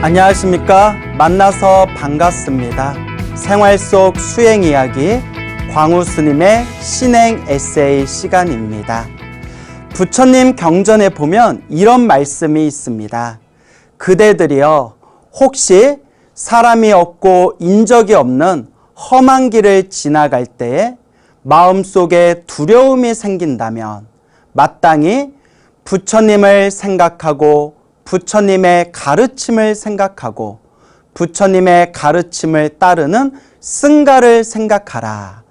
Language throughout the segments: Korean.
안녕하십니까? 만나서 반갑습니다. 생활 속 수행 이야기 광우 스님의 신행 에세이 시간입니다. 부처님 경전에 보면 이런 말씀이 있습니다. 그대들이여 혹시 사람이 없고 인적이 없는 험한 길을 지나갈 때에 마음속에 두려움이 생긴다면 마땅히 부처님을 생각하고 부처님의 가르침을 생각하고 부처님의 가르침을 따르는 승가를 생각하라.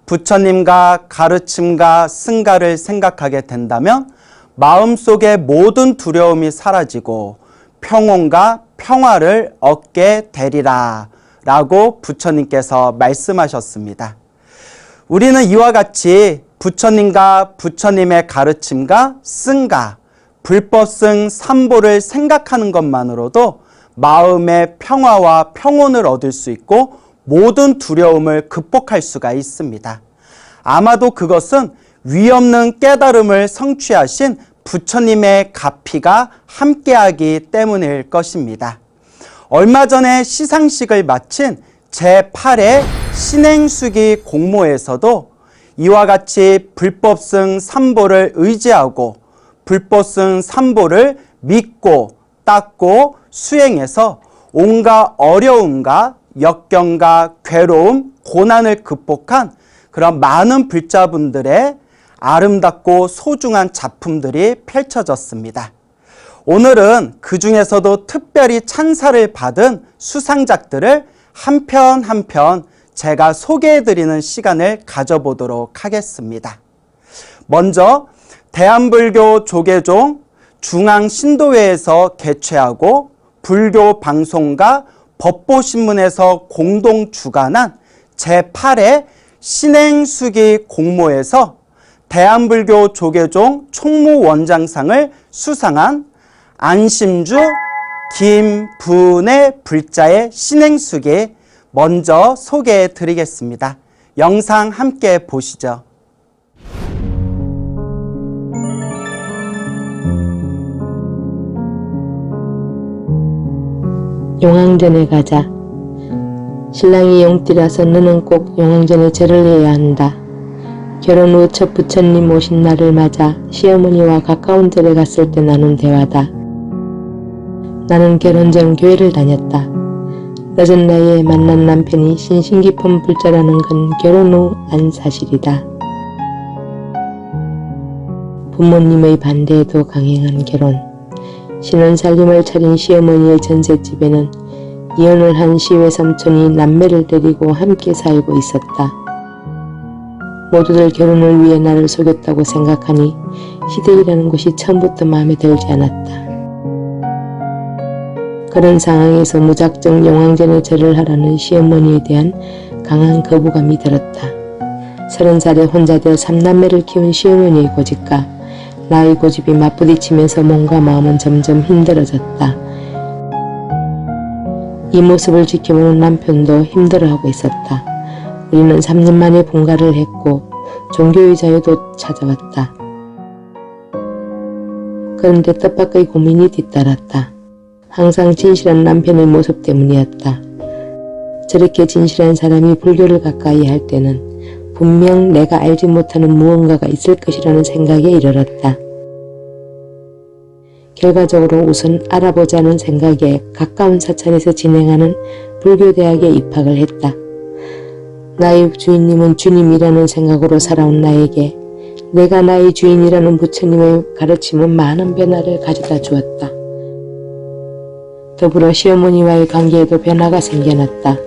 부처님과 가르침과 승가를 생각하게 된다면 마음속의 모든 두려움이 사라지고 평온과 평화를 얻게 되리라 라고 부처님께서 말씀하셨습니다. 우리는 이와 같이 부처님과 부처님의 가르침과 승가, 불법승 삼보를 생각하는 것만으로도 마음의 평화와 평온을 얻을 수 있고 모든 두려움을 극복할 수가 있습니다. 아마도 그것은 위없는 깨달음을 성취하신 부처님의 가피가 함께하기 때문일 것입니다. 얼마 전에 시상식을 마친 제8회 신행수기 공모에서도 이와 같이 불법승 삼보를 의지하고 불법승 삼보를 믿고 닦고 수행해서 온갖 어려움과 역경과 괴로움, 고난을 극복한 그런 많은 불자분들의 아름답고 소중한 작품들이 펼쳐졌습니다. 오늘은 그 중에서도 특별히 찬사를 받은 수상작들을 한 편 한 편 제가 소개해드리는 시간을 가져보도록 하겠습니다. 먼저 대한불교 조계종 중앙신도회에서 개최하고 불교 방송과 법보신문에서 공동 주관한 제8회 신행수기 공모에서 대한불교 조계종 총무원장상을 수상한 안심주 김분의 불자의 신행수기 먼저 소개해 드리겠습니다. 영상 함께 보시죠. 용왕전에 가자. 신랑이 용띠라서 너는 꼭 용왕전에 절을 해야 한다. 결혼 후 첫 부처님 오신 날을 맞아 시어머니와 가까운 절에 갔을 때 나눈 대화다. 나는 결혼 전 교회를 다녔다. 늦은 나이에 만난 남편이 신신 깊은 불자라는 건 결혼 후 안 사실이다. 부모님의 반대에도 강행한 결혼. 신혼살림을 차린 시어머니의 전셋집에는 이혼을 한 시외삼촌이 남매를 데리고 함께 살고 있었다. 모두들 결혼을 위해 나를 속였다고 생각하니 시댁이라는 곳이 처음부터 마음에 들지 않았다. 그런 상황에서 무작정 용왕전에 절을 하라는 시어머니에 대한 강한 거부감이 들었다. 30살에 혼자 되어 3남매를 키운 시어머니의 고집과 나의 고집이 맞부딪히면서 몸과 마음은 점점 힘들어졌다. 이 모습을 지켜보는 남편도 힘들어하고 있었다. 우리는 3년 만에 분가를 했고 종교의 자유도 찾아왔다. 그런데 뜻밖의 고민이 뒤따랐다. 항상 진실한 남편의 모습 때문이었다. 저렇게 진실한 사람이 불교를 가까이 할 때는 분명 내가 알지 못하는 무언가가 있을 것이라는 생각에 이르렀다. 결과적으로 우선 알아보자는 생각에 가까운 사찰에서 진행하는 불교대학에 입학을 했다. 나의 주인님은 주님이라는 생각으로 살아온 나에게 내가 나의 주인이라는 부처님의 가르침은 많은 변화를 가져다 주었다. 더불어 시어머니와의 관계에도 변화가 생겨났다.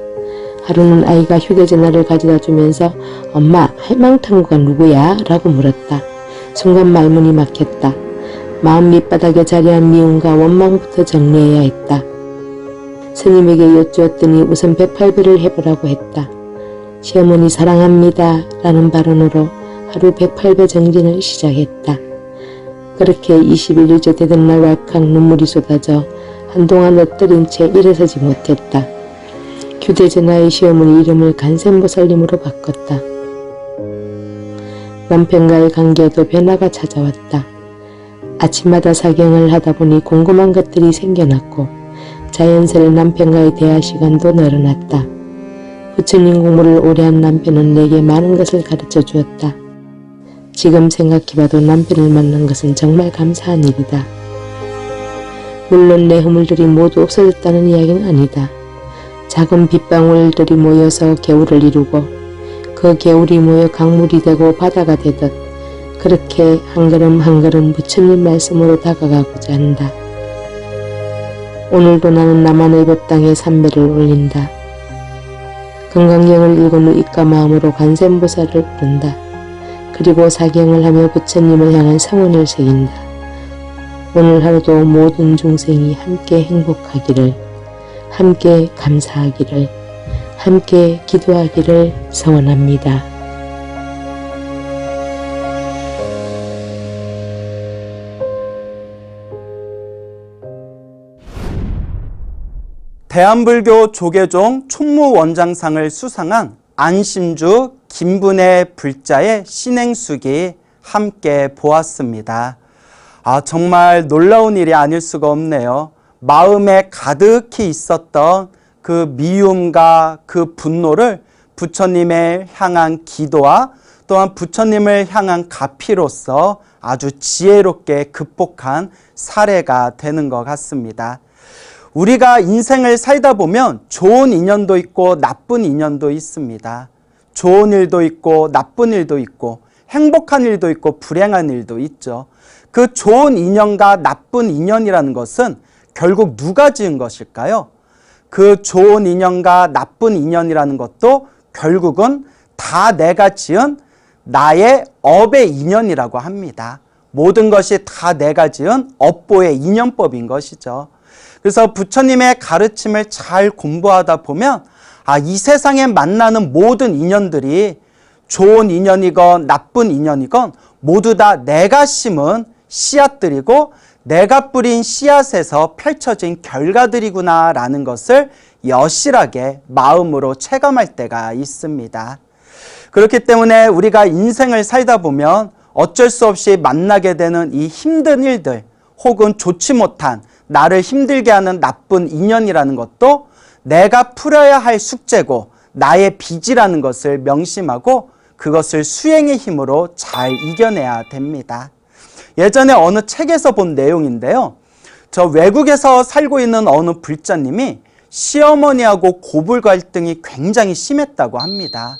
하루는 아이가 휴대전화를 가져다 주면서 엄마, 할망탕구가 누구야? 라고 물었다. 순간 말문이 막혔다. 마음 밑바닥에 자리한 미움과 원망부터 정리해야 했다. 스님에게 여쭈었더니 우선 108배를 해보라고 했다. 시어머니 사랑합니다 라는 발언으로 하루 108배 정진을 시작했다. 그렇게 21일째 되던 날 왈칵 눈물이 쏟아져 한동안 엎드린 채 일어서지 못했다. 휴대전화의 시어머니 이름을 간센보살님으로 바꿨다. 남편과의 관계에도 변화가 찾아왔다. 아침마다 사경을 하다 보니 궁금한 것들이 생겨났고 자연스레 남편과의 대화 시간도 늘어났다. 부처님 공부를 오래 한 남편은 내게 많은 것을 가르쳐 주었다. 지금 생각해봐도 남편을 만난 것은 정말 감사한 일이다. 물론 내 허물들이 모두 없어졌다는 이야기는 아니다. 작은 빗방울들이 모여서 개울을 이루고 그 개울이 모여 강물이 되고 바다가 되듯 그렇게 한 걸음 한 걸음 부처님 말씀으로 다가가고자 한다. 오늘도 나는 나만의 법당에 삼배를 올린다. 건강경을 읽은 후 입가 마음으로 관세음보살을 부른다. 그리고 사경을 하며 부처님을 향한 성원을 새긴다. 오늘 하루도 모든 중생이 함께 행복하기를, 함께 감사하기를, 함께 기도하기를 소원합니다. 대한불교 조계종 총무원장상을 수상한 안심주 김분의 불자의 신행숙이 함께 보았습니다. 정말 놀라운 일이 아닐 수가 없네요. 마음에 가득히 있었던 그 미움과 그 분노를 부처님을 향한 기도와 또한 부처님을 향한 가피로서 아주 지혜롭게 극복한 사례가 되는 것 같습니다. 우리가 인생을 살다 보면 좋은 인연도 있고 나쁜 인연도 있습니다. 좋은 일도 있고 나쁜 일도 있고 행복한 일도 있고 불행한 일도 있죠. 그 좋은 인연과 나쁜 인연이라는 것은 결국 누가 지은 것일까요? 그 좋은 인연과 나쁜 인연이라는 것도 결국은 다 내가 지은 나의 업의 인연이라고 합니다. 모든 것이 다 내가 지은 업보의 인연법인 것이죠. 그래서 부처님의 가르침을 잘 공부하다 보면 이 세상에 만나는 모든 인연들이 좋은 인연이건 나쁜 인연이건 모두 다 내가 심은 씨앗들이고 내가 뿌린 씨앗에서 펼쳐진 결과들이구나 라는 것을 여실하게 마음으로 체감할 때가 있습니다. 그렇기 때문에 우리가 인생을 살다 보면 어쩔 수 없이 만나게 되는 이 힘든 일들 혹은 좋지 못한 나를 힘들게 하는 나쁜 인연이라는 것도 내가 풀어야 할 숙제고 나의 빚이라는 것을 명심하고 그것을 수행의 힘으로 잘 이겨내야 됩니다. 예전에 어느 책에서 본 내용인데요. 저 외국에서 살고 있는 어느 불자님이 시어머니하고 고불 갈등이 굉장히 심했다고 합니다.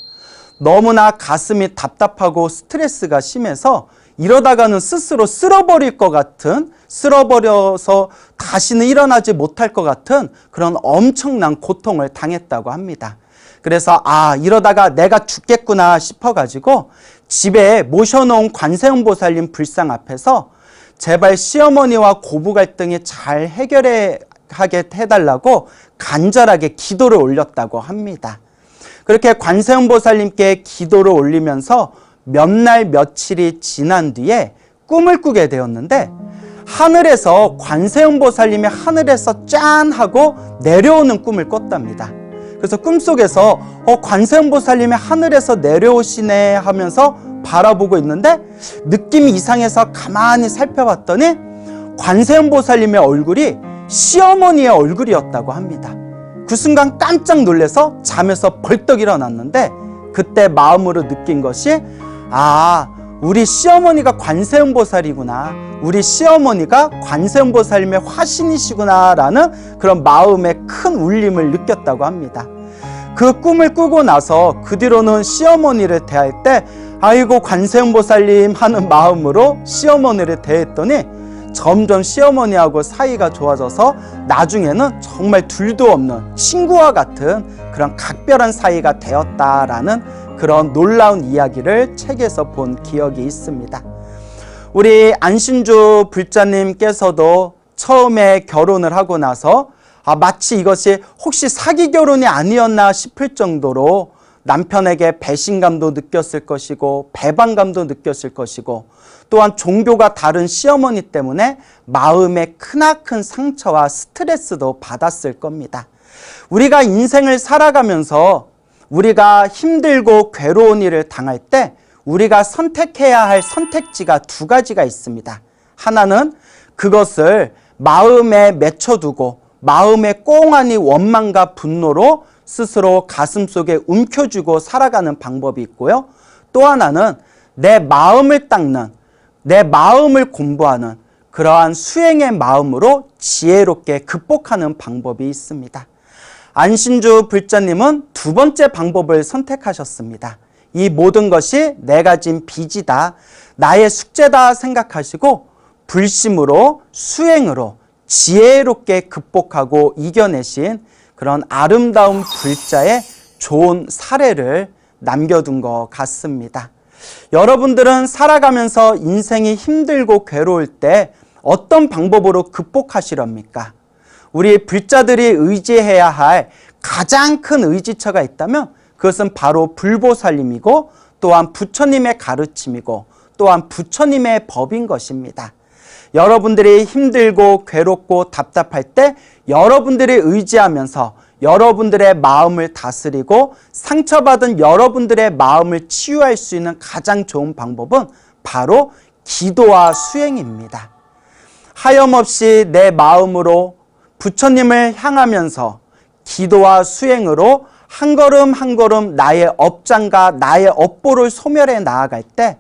너무나 가슴이 답답하고 스트레스가 심해서 이러다가는 스스로 쓸어버릴 것 같은, 쓸어버려서 다시는 일어나지 못할 것 같은 그런 엄청난 고통을 당했다고 합니다. 그래서 이러다가 내가 죽겠구나 싶어가지고 집에 모셔놓은 관세음보살님 불상 앞에서 제발 시어머니와 고부 갈등이 잘 해결하게 해달라고 간절하게 기도를 올렸다고 합니다. 그렇게 관세음보살님께 기도를 올리면서 몇 날 며칠이 지난 뒤에 꿈을 꾸게 되었는데 하늘에서 관세음보살님이 하늘에서 짠 하고 내려오는 꿈을 꿨답니다. 그래서 꿈속에서 관세음보살님이 하늘에서 내려오시네 하면서 바라보고 있는데 느낌이 이상해서 가만히 살펴봤더니 관세음보살님의 얼굴이 시어머니의 얼굴이었다고 합니다. 그 순간 깜짝 놀라서 잠에서 벌떡 일어났는데 그때 마음으로 느낀 것이 우리 시어머니가 관세음보살이구나, 우리 시어머니가 관세음보살님의 화신이시구나 라는 그런 마음의 큰 울림을 느꼈다고 합니다. 그 꿈을 꾸고 나서 그 뒤로는 시어머니를 대할 때 아이고 관세음보살님 하는 마음으로 시어머니를 대했더니 점점 시어머니하고 사이가 좋아져서 나중에는 정말 둘도 없는 친구와 같은 그런 각별한 사이가 되었다라는 그런 놀라운 이야기를 책에서 본 기억이 있습니다. 우리 안신주 불자님께서도 처음에 결혼을 하고 나서 마치 이것이 혹시 사기 결혼이 아니었나 싶을 정도로 남편에게 배신감도 느꼈을 것이고 배반감도 느꼈을 것이고 또한 종교가 다른 시어머니 때문에 마음에 크나큰 상처와 스트레스도 받았을 겁니다. 우리가 인생을 살아가면서 우리가 힘들고 괴로운 일을 당할 때 우리가 선택해야 할 선택지가 두 가지가 있습니다. 하나는 그것을 마음에 맺혀두고 마음의 꽁하니 원망과 분노로 스스로 가슴속에 움켜쥐고 살아가는 방법이 있고요. 또 하나는 내 마음을 닦는, 내 마음을 공부하는 그러한 수행의 마음으로 지혜롭게 극복하는 방법이 있습니다. 안신주 불자님은 두 번째 방법을 선택하셨습니다. 이 모든 것이 내가 진 빚이다, 나의 숙제다 생각하시고 불심으로 수행으로 지혜롭게 극복하고 이겨내신 그런 아름다운 불자의 좋은 사례를 남겨둔 것 같습니다. 여러분들은 살아가면서 인생이 힘들고 괴로울 때 어떤 방법으로 극복하시렵니까? 우리 불자들이 의지해야 할 가장 큰 의지처가 있다면 그것은 바로 불보살님이고 또한 부처님의 가르침이고 또한 부처님의 법인 것입니다. 여러분들이 힘들고 괴롭고 답답할 때 여러분들이 의지하면서 여러분들의 마음을 다스리고 상처받은 여러분들의 마음을 치유할 수 있는 가장 좋은 방법은 바로 기도와 수행입니다. 하염없이 내 마음으로 부처님을 향하면서 기도와 수행으로 한 걸음 한 걸음 나의 업장과 나의 업보를 소멸해 나아갈 때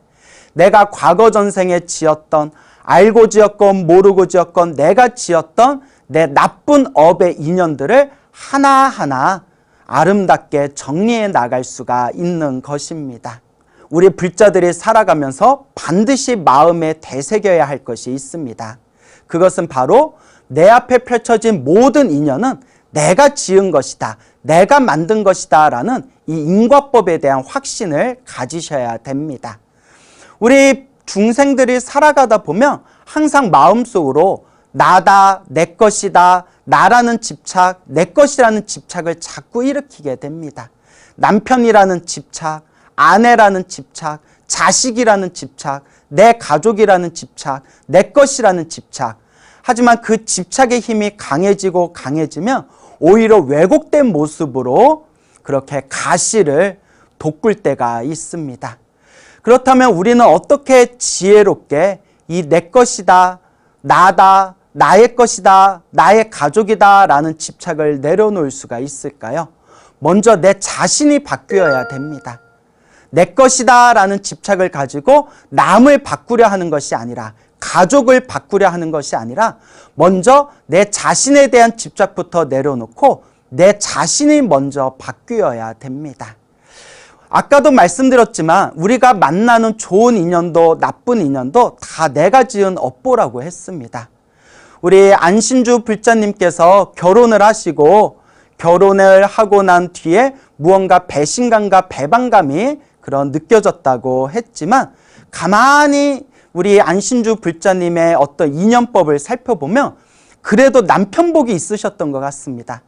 내가 과거 전생에 지었던, 알고 지었건 모르고 지었건 내가 지었던 내 나쁜 업의 인연들을 하나하나 아름답게 정리해 나갈 수가 있는 것입니다. 우리 불자들이 살아가면서 반드시 마음에 되새겨야 할 것이 있습니다. 그것은 바로 내 앞에 펼쳐진 모든 인연은 내가 지은 것이다, 내가 만든 것이다 라는 이 인과법에 대한 확신을 가지셔야 됩니다. 우리 중생들이 살아가다 보면 항상 마음속으로 나다, 내 것이다, 나라는 집착, 내 것이라는 집착을 자꾸 일으키게 됩니다. 남편이라는 집착, 아내라는 집착, 자식이라는 집착, 내 가족이라는 집착, 내 것이라는 집착. 하지만 그 집착의 힘이 강해지고 강해지면 오히려 왜곡된 모습으로 그렇게 가시를 돋굴 때가 있습니다. 그렇다면 우리는 어떻게 지혜롭게 이 내 것이다, 나다, 나의 것이다, 나의 가족이다 라는 집착을 내려놓을 수가 있을까요? 먼저 내 자신이 바뀌어야 됩니다. 내 것이다 라는 집착을 가지고 남을 바꾸려 하는 것이 아니라, 가족을 바꾸려 하는 것이 아니라 먼저 내 자신에 대한 집착부터 내려놓고 내 자신이 먼저 바뀌어야 됩니다. 아까도 말씀드렸지만 우리가 만나는 좋은 인연도 나쁜 인연도 다 내가 지은 업보라고 했습니다. 우리 안신주 불자님께서 결혼을 하시고 결혼을 하고 난 뒤에 무언가 배신감과 배반감이 그런 느껴졌다고 했지만 가만히 우리 안신주 불자님의 어떤 인연법을 살펴보면 그래도 남편복이 있으셨던 것 같습니다.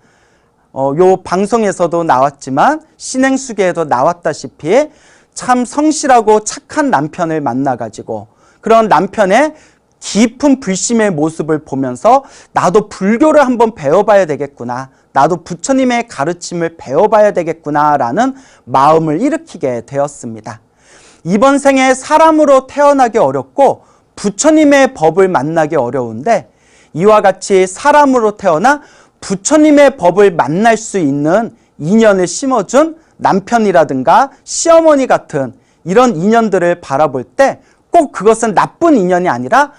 요 방송에서도 나왔지만 신행수계에도 나왔다시피 참 성실하고 착한 남편을 만나가지고 그런 남편의 깊은 불심의 모습을 보면서 나도 불교를 한번 배워봐야 되겠구나, 나도 부처님의 가르침을 배워봐야 되겠구나 라는 마음을 일으키게 되었습니다. 이번 생에 사람으로 태어나기 어렵고 부처님의 법을 만나기 어려운데 이와 같이 사람으로 태어나 부처님의 법을 만날 수 있는 인연을 심어준 남편이라든가 시어머니 같은 이런 인연들을 바라볼 때 꼭 그것은 나쁜 인연이 아니라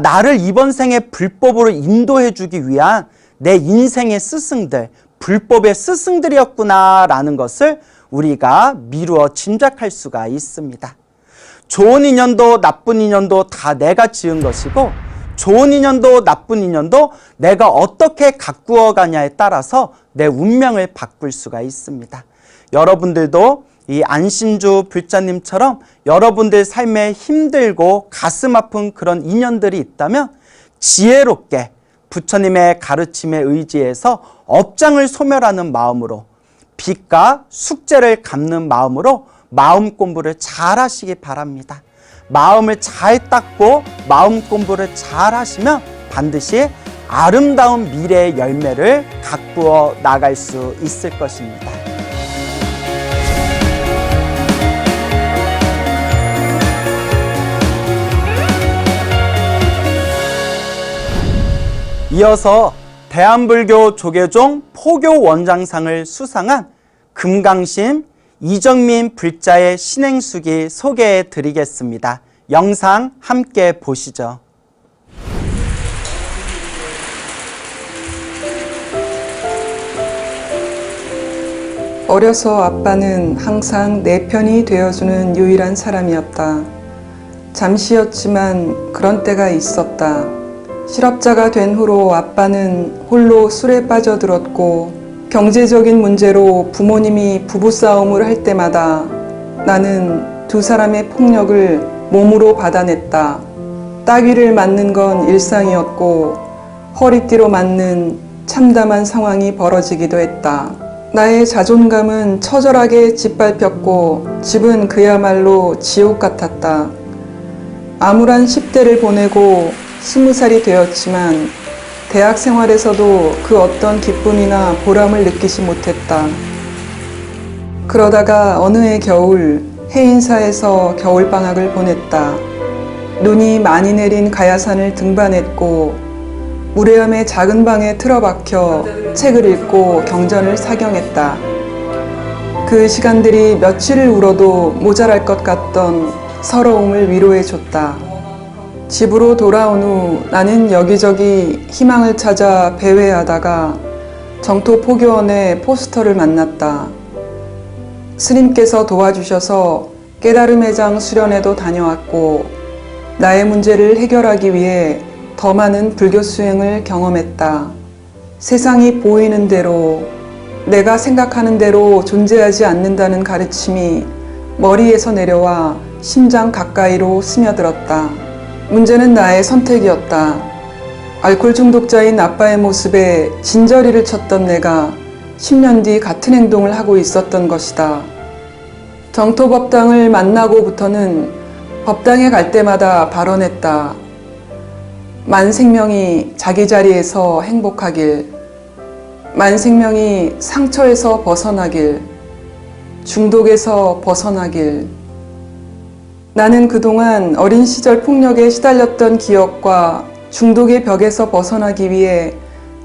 나를 이번 생에 불법으로 인도해 주기 위한 내 인생의 스승들, 불법의 스승들이었구나 라는 것을 우리가 미루어 짐작할 수가 있습니다. 좋은 인연도 나쁜 인연도 다 내가 지은 것이고 좋은 인연도 나쁜 인연도 내가 어떻게 가꾸어 가냐에 따라서 내 운명을 바꿀 수가 있습니다. 여러분들도 이 안신주 불자님처럼 여러분들 삶에 힘들고 가슴 아픈 그런 인연들이 있다면 지혜롭게 부처님의 가르침에 의지해서 업장을 소멸하는 마음으로 빚과 숙제를 갚는 마음으로 마음 공부를 잘 하시기 바랍니다. 마음을 잘 닦고 마음 공부를 잘 하시면 반드시 아름다운 미래의 열매를 가꾸어 나갈 수 있을 것입니다. 이어서 대한불교 조계종 포교 원장상을 수상한 금강심 이정민 불자의 신행수기 소개해 드리겠습니다. 영상 함께 보시죠. 어려서 아빠는 항상 내 편이 되어주는 유일한 사람이었다. 잠시였지만 그런 때가 있었다. 실업자가 된 후로 아빠는 홀로 술에 빠져들었고 경제적인 문제로 부모님이 부부싸움을 할 때마다 나는 두 사람의 폭력을 몸으로 받아냈다. 따귀를 맞는 건 일상이었고 허리띠로 맞는 참담한 상황이 벌어지기도 했다. 나의 자존감은 처절하게 짓밟혔고 집은 그야말로 지옥 같았다. 암울한 10대를 보내고 20살이 되었지만 대학 생활에서도 그 어떤 기쁨이나 보람을 느끼지 못했다. 그러다가 어느 해 겨울 해인사에서 겨울방학을 보냈다. 눈이 많이 내린 가야산을 등반했고 무례함의 작은 방에 틀어박혀 책을 읽고 경전을 사경했다. 그 시간들이 며칠을 울어도 모자랄 것 같던 서러움을 위로해줬다. 집으로 돌아온 후 나는 여기저기 희망을 찾아 배회하다가 정토포교원의 포스터를 만났다. 스님께서 도와주셔서 깨달음의 장 수련회도 다녀왔고 나의 문제를 해결하기 위해 더 많은 불교 수행을 경험했다. 세상이 보이는 대로, 내가 생각하는 대로 존재하지 않는다는 가르침이 머리에서 내려와 심장 가까이로 스며들었다. 문제는 나의 선택이었다. 알코올 중독자인 아빠의 모습에 진저리를 쳤던 내가 10년 뒤 같은 행동을 하고 있었던 것이다. 정토법당을 만나고부터는 법당에 갈 때마다 발언했다. 만생명이 자기 자리에서 행복하길, 만생명이 상처에서 벗어나길, 중독에서 벗어나길. 나는 그동안 어린 시절 폭력에 시달렸던 기억과 중독의 벽에서 벗어나기 위해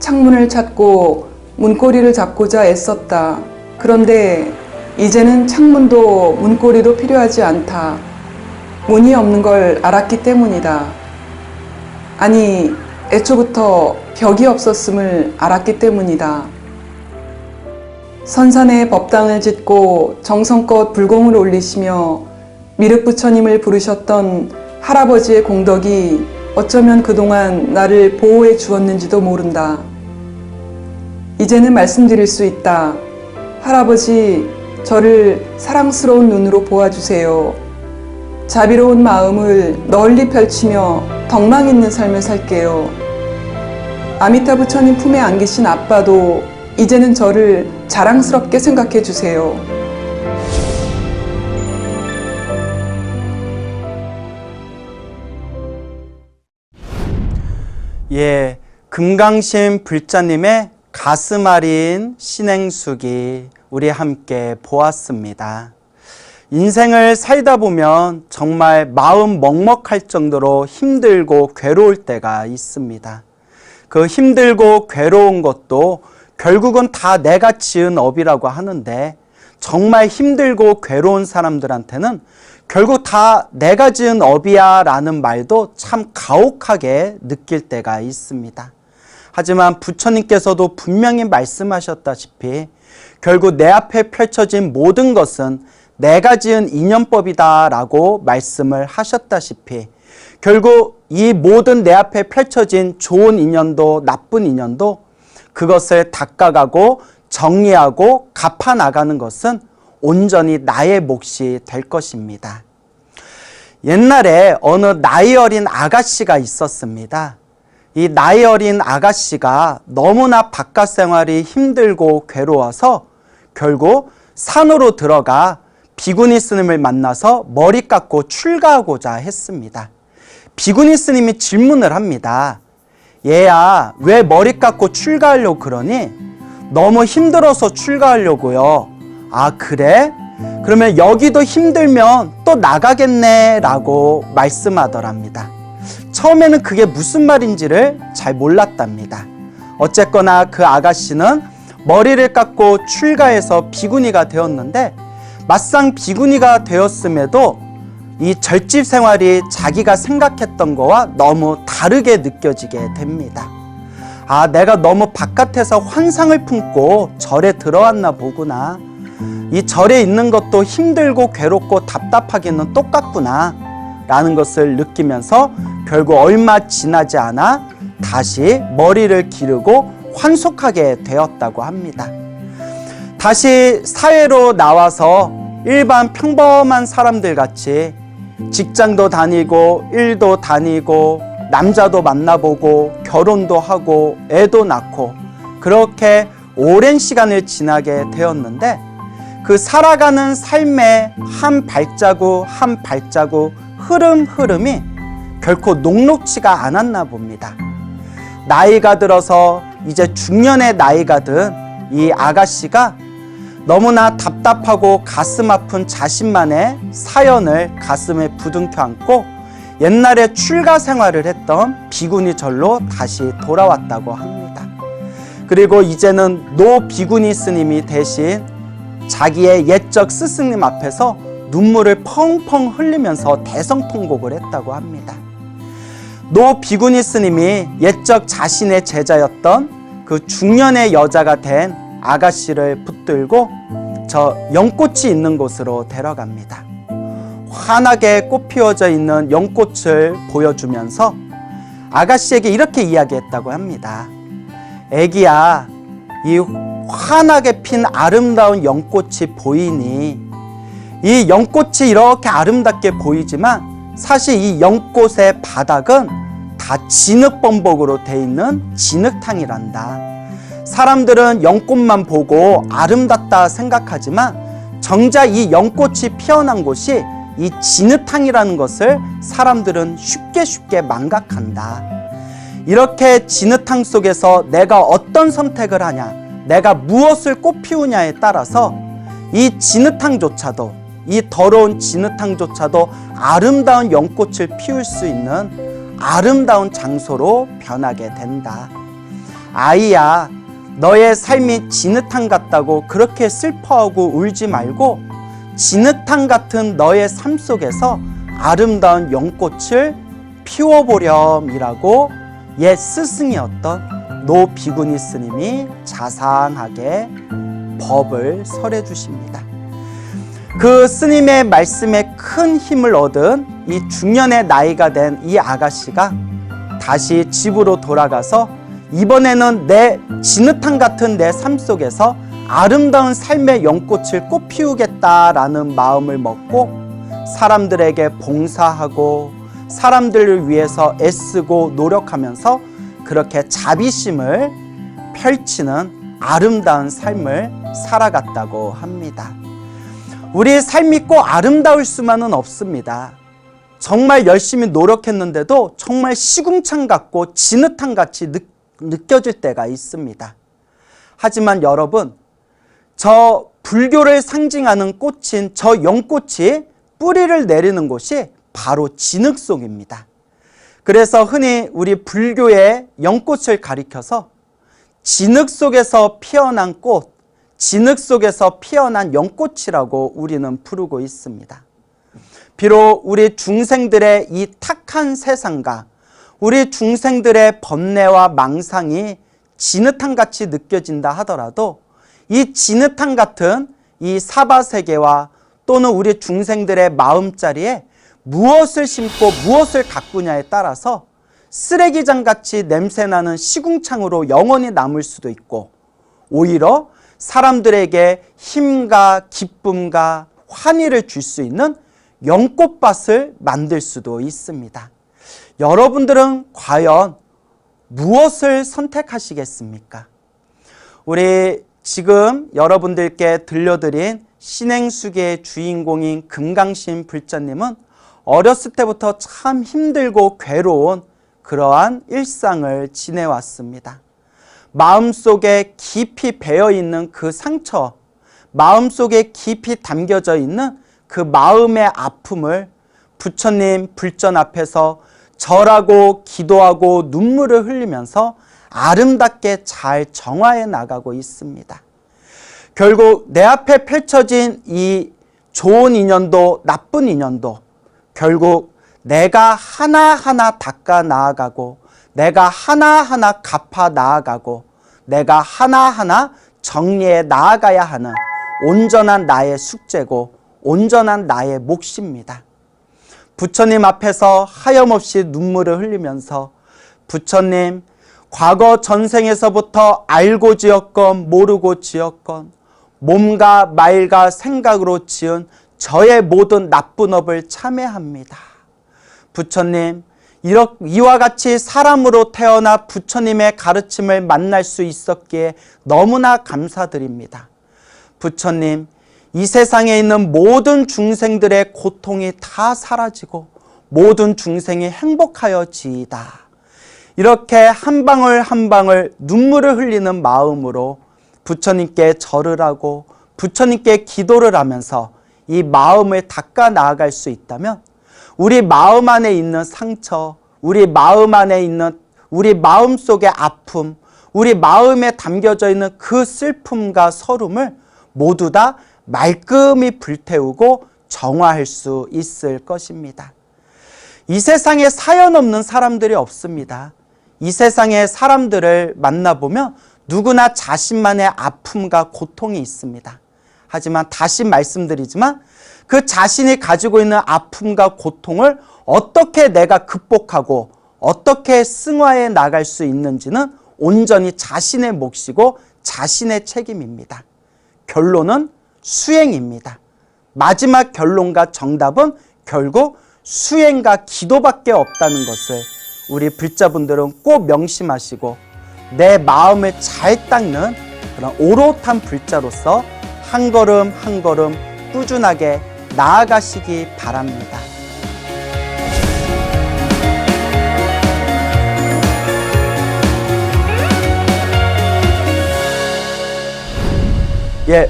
창문을 찾고 문고리를 잡고자 애썼다. 그런데 이제는 창문도 문고리도 필요하지 않다. 문이 없는 걸 알았기 때문이다. 아니, 애초부터 벽이 없었음을 알았기 때문이다. 선산에 법당을 짓고 정성껏 불공을 올리시며 미륵부처님을 부르셨던 할아버지의 공덕이 어쩌면 그동안 나를 보호해 주었는지도 모른다. 이제는 말씀드릴 수 있다. 할아버지, 저를 사랑스러운 눈으로 보아주세요. 자비로운 마음을 널리 펼치며 덕망 있는 삶을 살게요. 아미타 부처님 품에 안기신 아빠도 이제는 저를 자랑스럽게 생각해 주세요. 예, 금강심 불자님의 가슴 아린 신행수기 우리 함께 보았습니다. 인생을 살다 보면 정말 마음 먹먹할 정도로 힘들고 괴로울 때가 있습니다. 그 힘들고 괴로운 것도 결국은 다 내가 지은 업이라고 하는데 정말 힘들고 괴로운 사람들한테는 결국 다 내가 지은 업이야 라는 말도 참 가혹하게 느낄 때가 있습니다. 하지만 부처님께서도 분명히 말씀하셨다시피 결국 내 앞에 펼쳐진 모든 것은 내가 지은 인연법이다 라고 말씀을 하셨다시피 결국 이 모든 내 앞에 펼쳐진 좋은 인연도 나쁜 인연도 그것을 닦아가고 정리하고 갚아나가는 것은 온전히 나의 몫이 될 것입니다. 옛날에 어느 나이 어린 아가씨가 있었습니다. 이 나이 어린 아가씨가 너무나 바깥 생활이 힘들고 괴로워서 결국 산으로 들어가 비구니 스님을 만나서 머리 깎고 출가하고자 했습니다. 비구니 스님이 질문을 합니다. 얘야, 왜 머리 깎고 출가하려고 그러니? 너무 힘들어서 출가하려고요. 아, 그래? 그러면 여기도 힘들면 또 나가겠네 라고 말씀하더랍니다. 처음에는 그게 무슨 말인지를 잘 몰랐답니다. 어쨌거나 그 아가씨는 머리를 깎고 출가해서 비구니가 되었는데, 막상 비구니가 되었음에도 이 절집 생활이 자기가 생각했던 거와 너무 다르게 느껴지게 됩니다. 내가 너무 바깥에서 환상을 품고 절에 들어왔나 보구나. 이 절에 있는 것도 힘들고 괴롭고 답답하기는 똑같구나 라는 것을 느끼면서 결국 얼마 지나지 않아 다시 머리를 기르고 환속하게 되었다고 합니다. 다시 사회로 나와서 일반 평범한 사람들 같이 직장도 다니고 일도 다니고 남자도 만나보고 결혼도 하고 애도 낳고 그렇게 오랜 시간을 지나게 되었는데, 그 살아가는 삶의 한 발자국 한 발자국 흐름이 결코 녹록지가 않았나 봅니다. 나이가 들어서 이제 중년의 나이가 든 이 아가씨가 너무나 답답하고 가슴 아픈 자신만의 사연을 가슴에 부둥켜 안고 옛날에 출가 생활을 했던 비구니 절로 다시 돌아왔다고 합니다. 그리고 이제는 노 비구니 스님이 대신 자기의 옛적 스승님 앞에서 눈물을 펑펑 흘리면서 대성통곡을 했다고 합니다. 노 비구니 스님이 옛적 자신의 제자였던 그 중년의 여자가 된 아가씨를 붙들고 저 연꽃이 있는 곳으로 데려갑니다. 환하게 꽃 피워져 있는 연꽃을 보여주면서 아가씨에게 이렇게 이야기했다고 합니다. 애기야, 이 환하게 핀 아름다운 연꽃이 보이니? 이 연꽃이 이렇게 아름답게 보이지만 사실 이 연꽃의 바닥은 다 진흙범벅으로 돼 있는 진흙탕이란다. 사람들은 연꽃만 보고 아름답다 생각하지만 정작 이 연꽃이 피어난 곳이 이 진흙탕이라는 것을 사람들은 쉽게 망각한다. 이렇게 진흙탕 속에서 내가 어떤 선택을 하냐, 내가 무엇을 꽃 피우냐에 따라서 이 진흙탕조차도, 이 더러운 진흙탕조차도 아름다운 연꽃을 피울 수 있는 아름다운 장소로 변하게 된다. 아이야, 너의 삶이 진흙탕 같다고 그렇게 슬퍼하고 울지 말고 진흙탕 같은 너의 삶 속에서 아름다운 연꽃을 피워보렴이라고 옛 스승이었던 노 비구니 스님이 자상하게 법을 설해 주십니다. 그 스님의 말씀에 큰 힘을 얻은 이 중년의 나이가 된 이 아가씨가 다시 집으로 돌아가서 이번에는 내 진흙탕 같은 내 삶 속에서 아름다운 삶의 연꽃을 꽃 피우겠다라는 마음을 먹고 사람들에게 봉사하고 사람들을 위해서 애쓰고 노력하면서 그렇게 자비심을 펼치는 아름다운 삶을 살아갔다고 합니다. 우리의 삶이 꼭 아름다울 수만은 없습니다. 정말 열심히 노력했는데도 정말 시궁창 같고 진흙탕 같이 느껴질 때가 있습니다. 하지만 여러분, 저 불교를 상징하는 꽃인 저 연꽃이 뿌리를 내리는 곳이 바로 진흙 속입니다. 그래서 흔히 우리 불교의 연꽃을 가리켜서 진흙 속에서 피어난 꽃, 진흙 속에서 피어난 연꽃이라고 우리는 부르고 있습니다. 비록 우리 중생들의 이 탁한 세상과 우리 중생들의 번뇌와 망상이 진흙탕같이 느껴진다 하더라도 이 진흙탕 같은 이 사바세계와 또는 우리 중생들의 마음자리에 무엇을 심고 무엇을 가꾸냐에 따라서 쓰레기장같이 냄새나는 시궁창으로 영원히 남을 수도 있고, 오히려 사람들에게 힘과 기쁨과 환희를 줄 수 있는 연꽃밭을 만들 수도 있습니다. 여러분들은 과연 무엇을 선택하시겠습니까? 우리 지금 여러분들께 들려드린 신행수계의 주인공인 금강신 불자님은 어렸을 때부터 참 힘들고 괴로운 그러한 일상을 지내왔습니다. 마음속에 깊이 배어있는 그 상처, 마음속에 깊이 담겨져 있는 그 마음의 아픔을 부처님 불전 앞에서 절하고 기도하고 눈물을 흘리면서 아름답게 잘 정화해 나가고 있습니다. 결국 내 앞에 펼쳐진 이 좋은 인연도 나쁜 인연도 결국 내가 하나하나 닦아 나아가고 내가 하나하나 갚아 나아가고 내가 하나하나 정리해 나아가야 하는 온전한 나의 숙제고 온전한 나의 몫입니다. 부처님 앞에서 하염없이 눈물을 흘리면서 부처님, 과거 전생에서부터 알고 지었건 모르고 지었건 몸과 말과 생각으로 지은 저의 모든 나쁜 업을 참회합니다. 부처님, 이와 같이 사람으로 태어나 부처님의 가르침을 만날 수 있었기에 너무나 감사드립니다. 부처님, 이 세상에 있는 모든 중생들의 고통이 다 사라지고 모든 중생이 행복하여지이다. 이렇게 한 방울 한 방울 눈물을 흘리는 마음으로 부처님께 절을 하고 부처님께 기도를 하면서 이 마음을 닦아 나아갈 수 있다면 우리 마음 안에 있는 상처, 우리 마음 안에 있는 우리 마음 속의 아픔, 우리 마음에 담겨져 있는 그 슬픔과 서름을 모두 다 말끔히 불태우고 정화할 수 있을 것입니다. 이 세상에 사연 없는 사람들이 없습니다. 이 세상의 사람들을 만나보면 누구나 자신만의 아픔과 고통이 있습니다. 하지만 다시 말씀드리지만 그 자신이 가지고 있는 아픔과 고통을 어떻게 내가 극복하고 어떻게 승화해 나갈 수 있는지는 온전히 자신의 몫이고 자신의 책임입니다. 결론은 수행입니다. 마지막 결론과 정답은 결국 수행과 기도밖에 없다는 것을 우리 불자분들은 꼭 명심하시고 내 마음을 잘 닦는 그런 오롯한 불자로서 한 걸음 한 걸음 꾸준하게 나아가시기 바랍니다.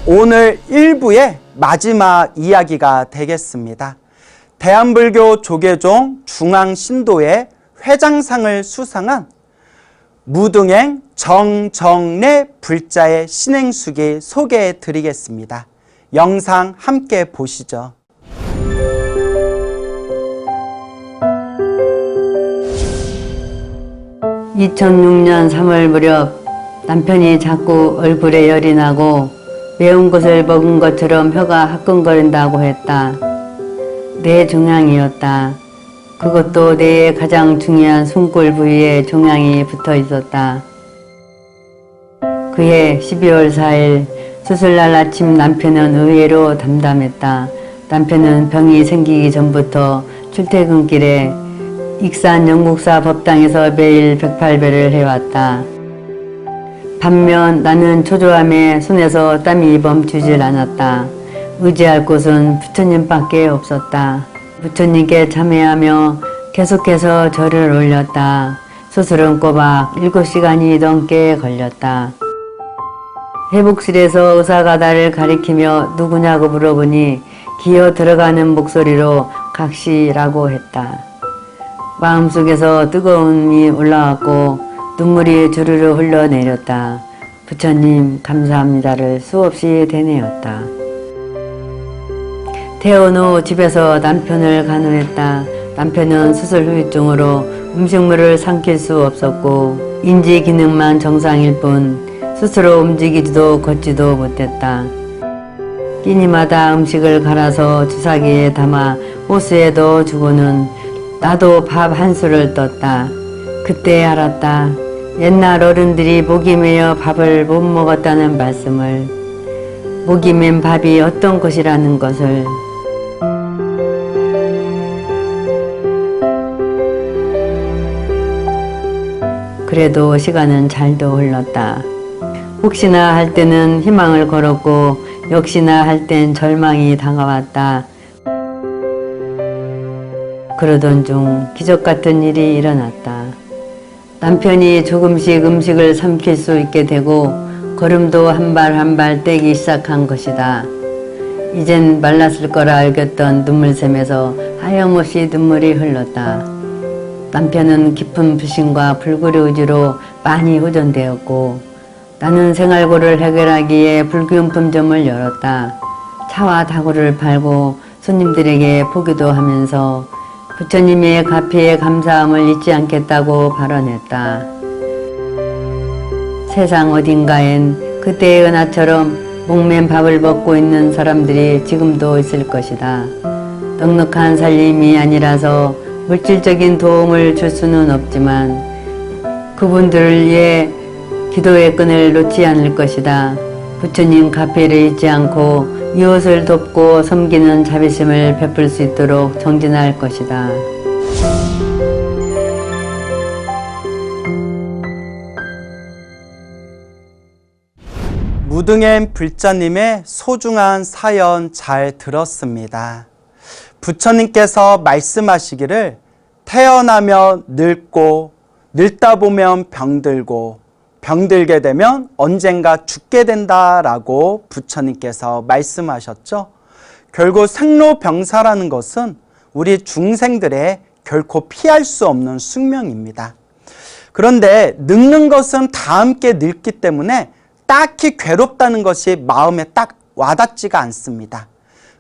오늘 1부의 마지막 이야기가 되겠습니다. 대한불교 조계종 중앙신도의 회장상을 수상한 무등행 정정래 불자의 신행수기 소개해 드리겠습니다. 영상 함께 보시죠. 2006년 3월 무렵 남편이 자꾸 얼굴에 열이 나고 매운 것을 먹은 것처럼 혀가 화끈거린다고 했다. 뇌 종양이었다. 그것도 뇌의 가장 중요한 숨골 부위에 종양이 붙어 있었다. 그해 12월 4일 수술날 아침 남편은 의외로 담담했다. 남편은 병이 생기기 전부터 출퇴근길에 익산 영국사 법당에서 매일 108배를 해왔다. 반면 나는 초조함에 손에서 땀이 멈추질 않았다. 의지할 곳은 부처님밖에 없었다. 부처님께 참회하며 계속해서 절을 올렸다. 수술은 꼬박 7시간이 넘게 걸렸다. 회복실에서 의사가 나를 가리키며 누구냐고 물어보니 기어 들어가는 목소리로 각시라고 했다. 마음속에서 뜨거움이 올라왔고 눈물이 주르르 흘러내렸다. 부처님 감사합니다를 수없이 되뇌었다. 퇴원 후 집에서 남편을 간호했다. 남편은 수술 후유증으로 음식물을 삼킬 수 없었고 인지 기능만 정상일 뿐 스스로 움직이지도 걷지도 못했다. 끼니마다 음식을 갈아서 주사기에 담아 호스에 넣어주고는 나도 밥 한 술을 떴다. 그때 알았다. 옛날 어른들이 목이 메어 밥을 못 먹었다는 말씀을, 목이 맨 밥이 어떤 것이라는 것을. 그래도 시간은 잘도 흘렀다. 혹시나 할 때는 희망을 걸었고 역시나 할 땐 절망이 다가왔다. 그러던 중 기적 같은 일이 일어났다. 남편이 조금씩 음식을 삼킬 수 있게 되고 걸음도 한 발 한 발 떼기 시작한 것이다. 이젠 말랐을 거라 알겠던 눈물샘에서 하염없이 눈물이 흘렀다. 남편은 깊은 불신과 불굴의 의지로 많이 호전되었고 나는 생활고를 해결하기에 불교용품점을 열었다. 차와 다구를 팔고 손님들에게 포기도 하면서 부처님의 가피에 감사함을 잊지 않겠다고 발언했다. 세상 어딘가엔 그때의 은하처럼 목맨 밥을 먹고 있는 사람들이 지금도 있을 것이다. 넉넉한 살림이 아니라서 물질적인 도움을 줄 수는 없지만 그분들을 위해 기도의 끈을 놓지 않을 것이다. 부처님 가피를 잊지 않고 이웃을 돕고 섬기는 자비심을 베풀 수 있도록 정진할 것이다. 무등엔 불자님의 소중한 사연 잘 들었습니다. 부처님께서 말씀하시기를 태어나면 늙고 늙다 보면 병들고 병들게 되면 언젠가 죽게 된다라고 부처님께서 말씀하셨죠. 결국 생로병사라는 것은 우리 중생들의 결코 피할 수 없는 숙명입니다. 그런데 늙는 것은 다 함께 늙기 때문에 딱히 괴롭다는 것이 마음에 딱 와닿지가 않습니다.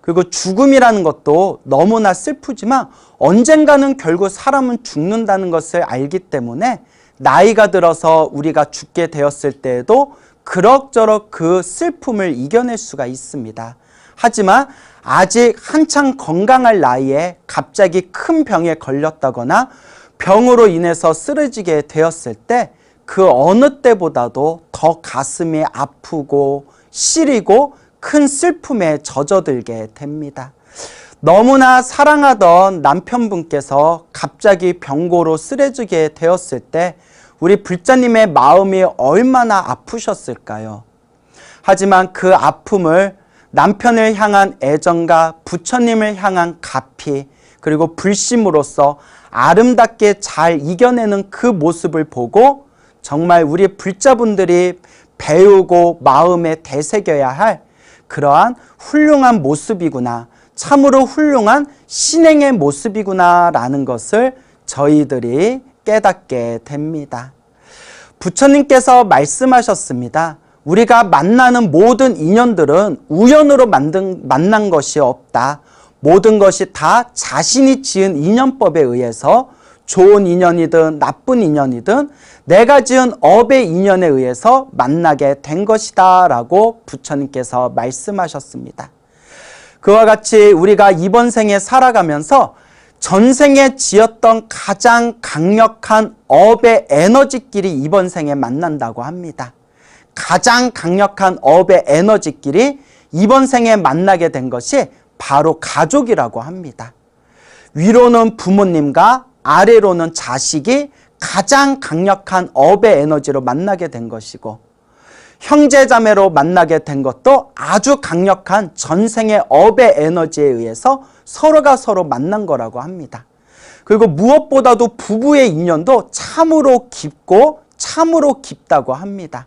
그리고 죽음이라는 것도 너무나 슬프지만 언젠가는 결국 사람은 죽는다는 것을 알기 때문에 나이가 들어서 우리가 죽게 되었을 때에도 그럭저럭 그 슬픔을 이겨낼 수가 있습니다. 하지만 아직 한창 건강할 나이에 갑자기 큰 병에 걸렸다거나 병으로 인해서 쓰러지게 되었을 때 그 어느 때보다도 더 가슴이 아프고 시리고 큰 슬픔에 젖어들게 됩니다. 너무나 사랑하던 남편분께서 갑자기 병고로 쓰러지게 되었을 때 우리 불자님의 마음이 얼마나 아프셨을까요? 하지만 그 아픔을 남편을 향한 애정과 부처님을 향한 가피 그리고 불심으로써 아름답게 잘 이겨내는 그 모습을 보고 정말 우리 불자분들이 배우고 마음에 되새겨야 할 그러한 훌륭한 모습이구나, 참으로 훌륭한 신행의 모습이구나 라는 것을 저희들이 깨닫게 됩니다. 부처님께서 말씀하셨습니다. 우리가 만나는 모든 인연들은 우연으로 만난 것이 없다. 모든 것이 다 자신이 지은 인연법에 의해서 좋은 인연이든 나쁜 인연이든 내가 지은 업의 인연에 의해서 만나게 된 것이다 라고 부처님께서 말씀하셨습니다. 그와 같이 우리가 이번 생에 살아가면서 전생에 지었던 가장 강력한 업의 에너지끼리 이번 생에 만난다고 합니다. 가장 강력한 업의 에너지끼리 이번 생에 만나게 된 것이 바로 가족이라고 합니다. 위로는 부모님과 아래로는 자식이 가장 강력한 업의 에너지로 만나게 된 것이고 형제자매로 만나게 된 것도 아주 강력한 전생의 업의 에너지에 의해서 서로가 서로 만난 거라고 합니다. 그리고 무엇보다도 부부의 인연도 참으로 깊고 참으로 깊다고 합니다.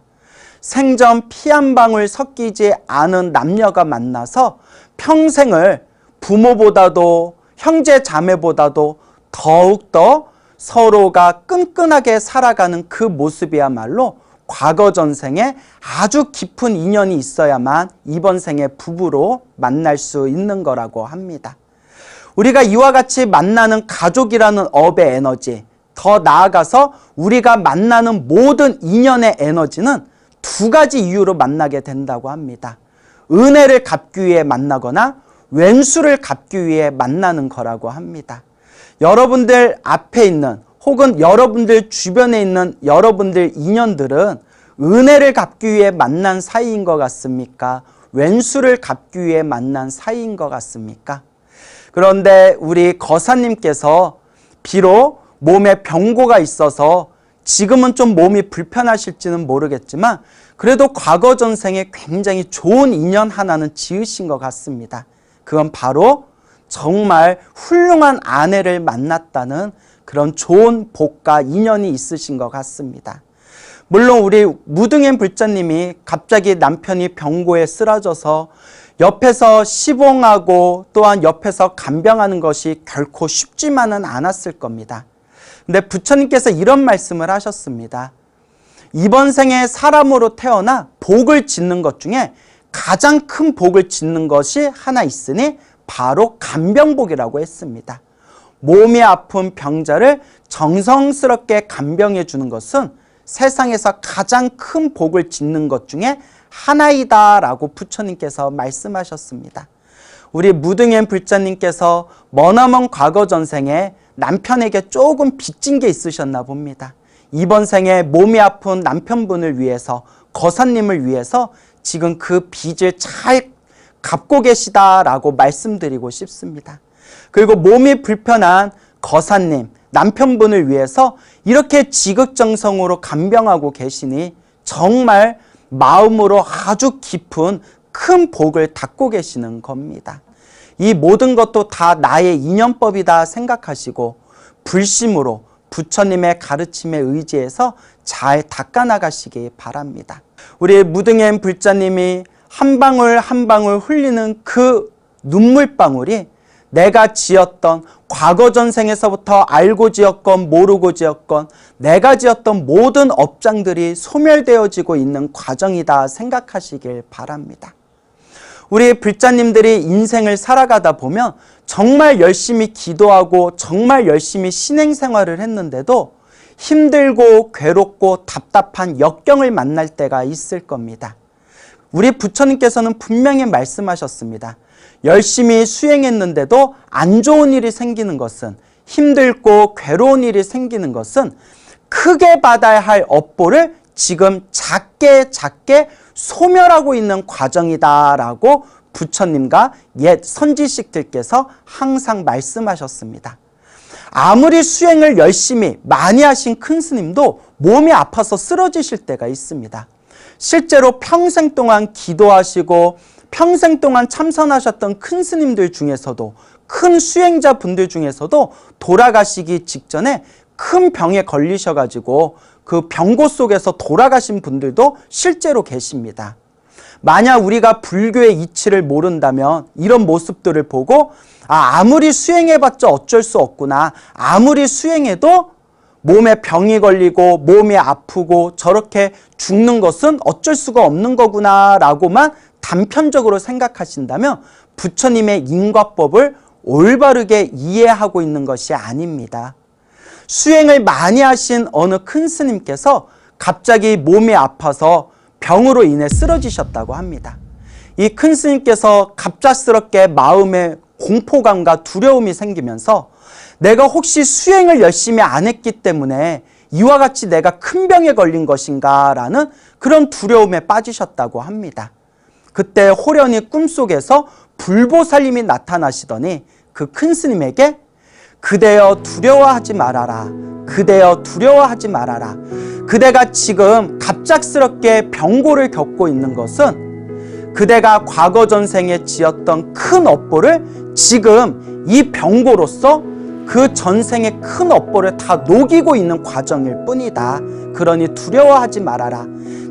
생전 피 한 방울 섞이지 않은 남녀가 만나서 평생을 부모보다도 형제자매보다도 더욱더 서로가 끈끈하게 살아가는 그 모습이야말로 과거 전생에 아주 깊은 인연이 있어야만 이번 생에 부부로 만날 수 있는 거라고 합니다. 우리가 이와 같이 만나는 가족이라는 업의 에너지, 더 나아가서 우리가 만나는 모든 인연의 에너지는 두 가지 이유로 만나게 된다고 합니다. 은혜를 갚기 위해 만나거나 왼수를 갚기 위해 만나는 거라고 합니다. 여러분들 앞에 있는 혹은 여러분들 주변에 있는 여러분들 인연들은 은혜를 갚기 위해 만난 사이인 것 같습니까? 왼수를 갚기 위해 만난 사이인 것 같습니까? 그런데 우리 거사님께서 비록 몸에 병고가 있어서 지금은 좀 몸이 불편하실지는 모르겠지만 그래도 과거 전생에 굉장히 좋은 인연 하나는 지으신 것 같습니다. 그건 바로 정말 훌륭한 아내를 만났다는 그런 좋은 복과 인연이 있으신 것 같습니다. 물론 우리 무등엔 불자님이 갑자기 남편이 병고에 쓰러져서 옆에서 시봉하고 또한 옆에서 간병하는 것이 결코 쉽지만은 않았을 겁니다. 근데 부처님께서 이런 말씀을 하셨습니다. 이번 생에 사람으로 태어나 복을 짓는 것 중에 가장 큰 복을 짓는 것이 하나 있으니 바로 간병복이라고 했습니다. 몸이 아픈 병자를 정성스럽게 간병해 주는 것은 세상에서 가장 큰 복을 짓는 것 중에 하나이다 라고 부처님께서 말씀하셨습니다. 우리 무등현 불자님께서 머나먼 과거 전생에 남편에게 조금 빚진 게 있으셨나 봅니다. 이번 생에 몸이 아픈 남편분을 위해서, 거사님을 위해서 지금 그 빚을 잘 갚고 계시다라고 말씀드리고 싶습니다. 그리고 몸이 불편한 거사님, 남편분을 위해서 이렇게 지극정성으로 간병하고 계시니 정말 마음으로 아주 깊은 큰 복을 닦고 계시는 겁니다. 이 모든 것도 다 나의 인연법이다 생각하시고 불심으로 부처님의 가르침에 의지해서 잘 닦아나가시기 바랍니다. 우리 무등현 불자님이 한 방울 한 방울 흘리는 그 눈물방울이 내가 지었던 과거 전생에서부터 알고 지었건 모르고 지었건 내가 지었던 모든 업장들이 소멸되어지고 있는 과정이다 생각하시길 바랍니다. 우리 불자님들이 인생을 살아가다 보면 정말 열심히 기도하고 정말 열심히 신행생활을 했는데도 힘들고 괴롭고 답답한 역경을 만날 때가 있을 겁니다. 우리 부처님께서는 분명히 말씀하셨습니다. 열심히 수행했는데도 안 좋은 일이 생기는 것은, 힘들고 괴로운 일이 생기는 것은 크게 받아야 할 업보를 지금 작게 소멸하고 있는 과정이다라고 부처님과 옛 선지식들께서 항상 말씀하셨습니다. 아무리 수행을 열심히 많이 하신 큰 스님도 몸이 아파서 쓰러지실 때가 있습니다. 실제로 평생 동안 기도하시고 평생 동안 참선하셨던 큰 스님들 중에서도, 큰 수행자 분들 중에서도 돌아가시기 직전에 큰 병에 걸리셔가지고 그 병고 속에서 돌아가신 분들도 실제로 계십니다. 만약 우리가 불교의 이치를 모른다면 이런 모습들을 보고 아무리 수행해봤자 어쩔 수 없구나, 아무리 수행해도 몸에 병이 걸리고 몸이 아프고 저렇게 죽는 것은 어쩔 수가 없는 거구나 라고만 단편적으로 생각하신다면 부처님의 인과법을 올바르게 이해하고 있는 것이 아닙니다. 수행을 많이 하신 어느 큰 스님께서 갑자기 몸이 아파서 병으로 인해 쓰러지셨다고 합니다. 이 큰 스님께서 갑작스럽게 마음에 공포감과 두려움이 생기면서 내가 혹시 수행을 열심히 안 했기 때문에 이와 같이 내가 큰 병에 걸린 것인가 라는 그런 두려움에 빠지셨다고 합니다. 그때 호련히 꿈속에서 불보살님이 나타나시더니 그 큰 스님에게 그대여 두려워하지 말아라. 그대여 두려워하지 말아라. 그대가 지금 갑작스럽게 병고를 겪고 있는 것은 그대가 과거 전생에 지었던 큰 업보를 지금 이 병고로서 그 전생의 큰 업보를 다 녹이고 있는 과정일 뿐이다. 그러니 두려워하지 말아라.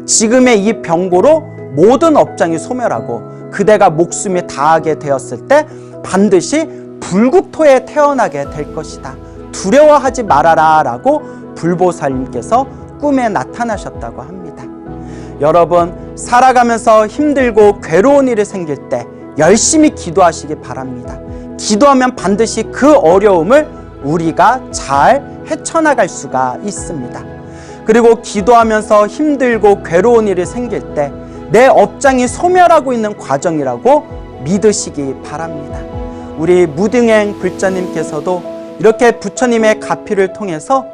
지금의 이 병고로 모든 업장이 소멸하고 그대가 목숨이 다하게 되었을 때 반드시 불국토에 태어나게 될 것이다. 두려워하지 말아라 라고 불보살님께서 꿈에 나타나셨다고 합니다. 여러분, 살아가면서 힘들고 괴로운 일이 생길 때 열심히 기도하시기 바랍니다. 기도하면 반드시 그 어려움을 우리가 잘 헤쳐나갈 수가 있습니다. 그리고 기도하면서 힘들고 괴로운 일이 생길 때 내 업장이 소멸하고 있는 과정이라고 믿으시기 바랍니다. 우리 무등행 불자님께서도 이렇게 부처님의 가피를 통해서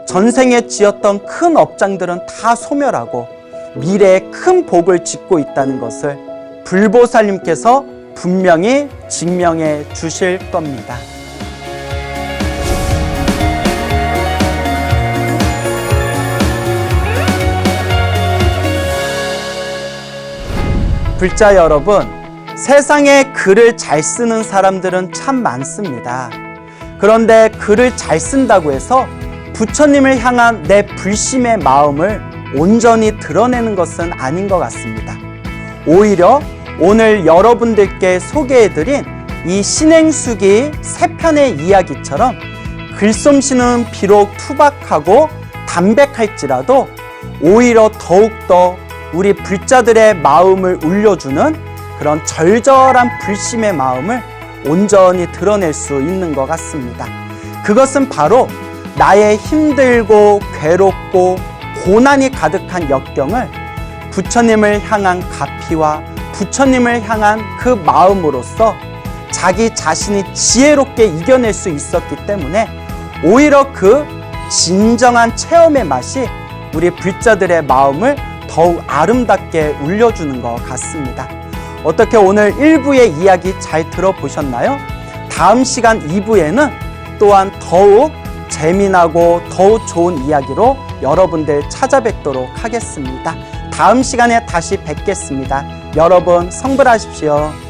전생에 지었던 큰 업장들은 다 소멸하고 미래에 큰 복을 짓고 있다는 것을 불보살님께서 분명히 증명해 주실 겁니다. 불자 여러분, 세상에 글을 잘 쓰는 사람들은 참 많습니다. 그런데 글을 잘 쓴다고 해서 부처님을 향한 내 불심의 마음을 온전히 드러내는 것은 아닌 것 같습니다. 오히려 오늘 여러분들께 소개해드린 이 신행수기 3편의 이야기처럼 글솜씨는 비록 투박하고 담백할지라도 오히려 더욱더 우리 불자들의 마음을 울려주는 그런 절절한 불심의 마음을 온전히 드러낼 수 있는 것 같습니다. 그것은 바로 나의 힘들고 괴롭고 고난이 가득한 역경을 부처님을 향한 가피와 부처님을 향한 그 마음으로써 자기 자신이 지혜롭게 이겨낼 수 있었기 때문에 오히려 그 진정한 체험의 맛이 우리 불자들의 마음을 더욱 아름답게 울려주는 것 같습니다. 어떻게 오늘 1부의 이야기 잘 들어보셨나요? 다음 시간 2부에는 또한 더욱 재미나고 더욱 좋은 이야기로 여러분들 찾아뵙도록 하겠습니다. 다음 시간에 다시 뵙겠습니다. 여러분 성불하십시오.